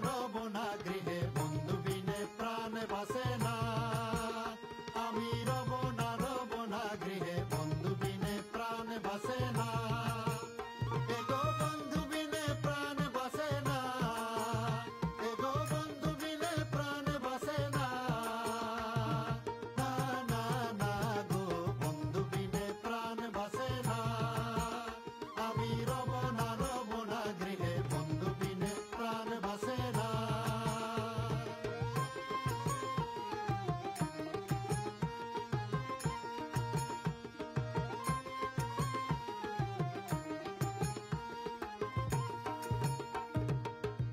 রব না গৃহে বন্ধু বিনে প্রাণ বাসে না। আমি রব না গৃহে বন্ধু বিনে প্রাণ বাসে না। এগো বন্ধু বিনে প্রাণ বাসে না। এগো বন্ধু বিনে প্রাণ বাসে না। না না না গো বন্ধু বিনে প্রাণ বাসে না। আমি রব না গৃহে বন্ধু বিনে প্রাণ বাসে না।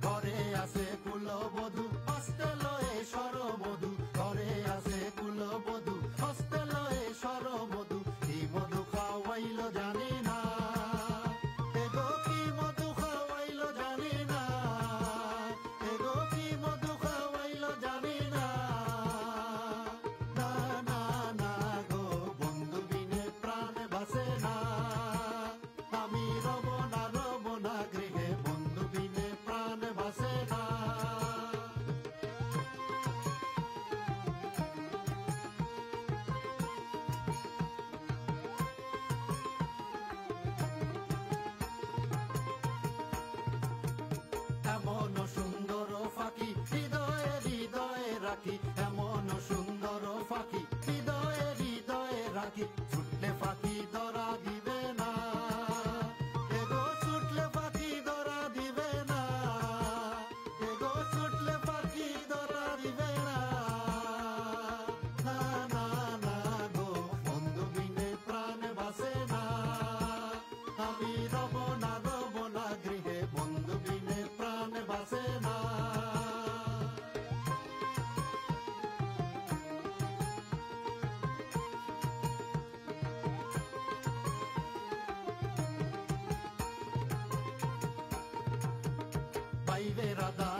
ঘরে আছে কুলবধূ হস্তে লয়ে সরমধু। ঘরে আছে কুলবধূ হস্তে লয়ে সরমধু। কি মধু খাওয়াইল জানি না। এগো কি মধু খাওয়াইল জানি না। এগো কি মধু খাওয়াইল জানি না। না না না গো বন্ধু বিনে প্রাণ বাসে না। আমি রব না গৃহে বন্ধু বিনে প্রাণ বাসে না। এমন সুন্দর ফাঁকি হৃদয়ে হৃদয়ে রাখি। এমন সুন্দর ফাঁকি হৃদয়ে হৃদয়ে রাখি। ছুটলে ফাঁকি ধরা দিবে না। এগো ছুটলে ফাঁকি ধরা দিবে না। এগো ছুটলে ফাঁকি ধরা দিবে না। না না না গো বন্ধু বিনে প্রাণ বাসে না। আমি রব না গৃহে বন্ধু বিনে প্রাণ বাসে না। পাইবে রাধা